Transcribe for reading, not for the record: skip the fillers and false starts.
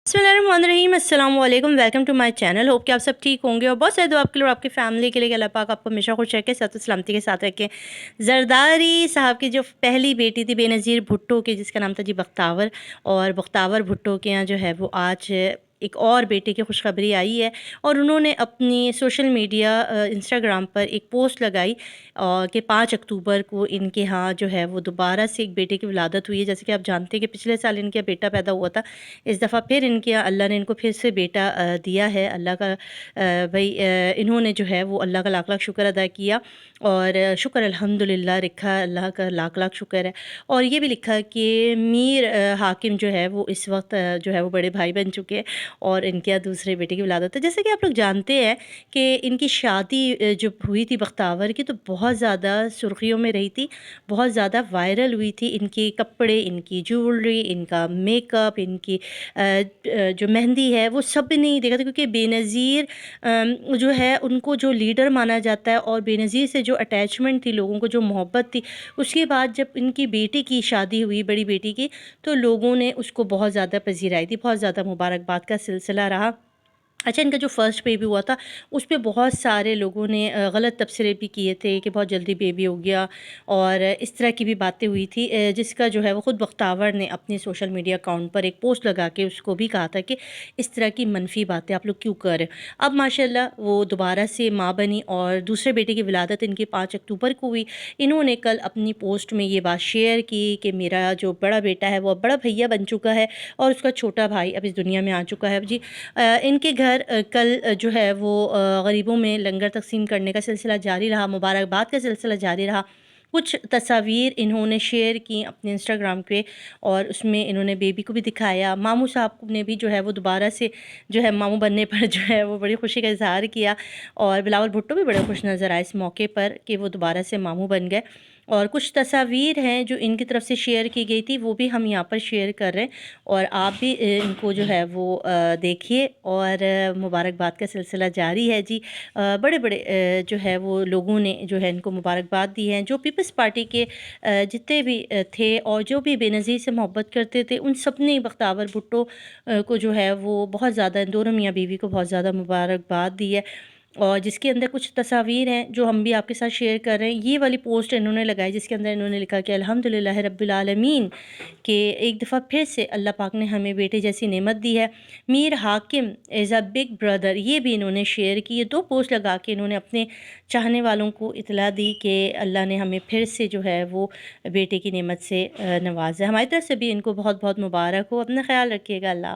बिस्मिल्लाहिर्रहमानिर्रहीम अस्सलाम वालेकुम, welcome to my channel. Hope कि आप सब ठीक होंगे और बहुत सारे दुआ आपके लिए और आपकी फ़ैमिली के लिए कि अल्लाह पाक आपको हमेशा खुश रखे, सेहत और सलामती के साथ रखे। ज़रदारी साहब की जो पहली बेटी थी बेनज़ीर भुट्टो की, जिसका नाम था जी बख्तावर, और बख्तावर भुट्टो के यहाँ जो है वो आज एक और बेटे की खुशखबरी आई है। और उन्होंने अपनी सोशल मीडिया इंस्टाग्राम पर एक पोस्ट लगाई कि 5 अक्टूबर को इनके यहाँ जो है वो दोबारा से एक बेटे की विलादत हुई है। जैसे कि आप जानते हैं कि पिछले साल इनके यहाँ बेटा पैदा हुआ था, इस दफ़ा फिर इनके यहाँ अल्लाह ने इनको फिर से बेटा दिया है। अल्लाह का भाई इन्होंने जो है वो अल्लाह का लाख लाख शुक्र अदा किया और शुक्र अल्हम्दुलिल्लाह लिखा, अल्लाह का लाख लाख शुक्र है। और ये भी लिखा कि मीर हाकिम जो है वो इस वक्त जो है वो बड़े भाई बन चुके हैं और इनके यहाँ दूसरे बेटे की विलादत है। जैसे कि आप लोग जानते हैं कि इनकी शादी जो हुई थी बख्तावर की, तो बहुत ज़्यादा सुर्खियों में रही थी, बहुत ज़्यादा वायरल हुई थी। इनके कपड़े, इनकी ज्वेलरी, इनका मेकअप, इनकी जो मेहंदी है वो सब ने देखा था, क्योंकि बेनज़ीर जो है उनको जो लीडर माना जाता है और बेनज़ीर से जो अटैचमेंट थी, लोगों को जो मोहब्बत थी, उसके बाद जब इनकी बेटी की शादी हुई, बड़ी बेटी की, तो लोगों ने उसको बहुत ज़्यादा पज़ीराई थी, बहुत ज़्यादा मुबारकबाद का सिलसिला रहा। अच्छा, इनका जो फर्स्ट बेबी हुआ था उस पे बहुत सारे लोगों ने गलत तबसरे भी किए थे कि बहुत जल्दी बेबी हो गया और इस तरह की भी बातें हुई थी, जिसका जो है वो ख़ुद बख्तावर ने अपने सोशल मीडिया अकाउंट पर एक पोस्ट लगा के उसको भी कहा था कि इस तरह की मनफी बातें आप लोग क्यों कर रहे हो। अब माशाल्लाह वो दोबारा से माँ बनी और दूसरे बेटे की विलादत इनकी 5 अक्टूबर को हुई। इन्होंने कल अपनी पोस्ट में ये बात शेयर की कि मेरा जो बड़ा बेटा है वो अब बड़ा भैया बन चुका है और उसका छोटा भाई अब इस दुनिया में आ चुका है। जी, इनके घर कल जो है वो गरीबों में लंगर तक़सीम करने का सिलसिला जारी रहा, मुबारकबाद का सिलसिला जारी रहा। कुछ तस्वीर इन्होंने शेयर की अपने इंस्टाग्राम पे और उसमें इन्होंने बेबी को भी दिखाया। मामू साहब ने भी जो है वो दोबारा से जो है मामू बनने पर जो है वो बड़ी खुशी का इज़हार किया और बिलावल भुट्टो भी बड़े खुश नज़र आए इस मौके पर कि वो दोबारा से मामू बन गए। और कुछ तस्वीर हैं जो इनकी तरफ से शेयर की गई थी, वो भी हम यहाँ पर शेयर कर रहे हैं और आप भी इनको जो है वो देखिए और मुबारकबाद का सिलसिला जारी है जी। बड़े बड़े जो है वो लोगों ने जो है इनको मुबारकबाद दी है, जो पीपल्स पार्टी के जितने भी थे और जो भी बेनज़ीर से मोहब्बत करते थे, उन सब ने बख्तावर भुट्टो को जो है वो बहुत ज़्यादा, इन दोनों मियाँ बीवी को बहुत ज़्यादा मुबारकबाद दी है। और जिसके अंदर कुछ तस्वीर हैं जो हम भी आपके साथ शेयर कर रहे हैं। ये वाली पोस्ट इन्होंने लगाई जिसके अंदर इन्होंने लिखा कि अल्हम्दुलिल्लाह रब्बिल आलमीन, कि एक दफ़ा फिर से अल्लाह पाक ने हमें बेटे जैसी नेमत दी है। मीर हाकिम इज़ अ बिग ब्रदर, ये भी इन्होंने शेयर की। ये 2 पोस्ट लगा के इन्होंने अपने चाहने वालों को इत्तला दी कि अल्लाह ने हमें फिर से जो है वो बेटे की नेमत से नवाजा है। हमारी तरफ से भी इनको बहुत बहुत मुबारक हो। अपना ख्याल रखिएगा। अल्लाह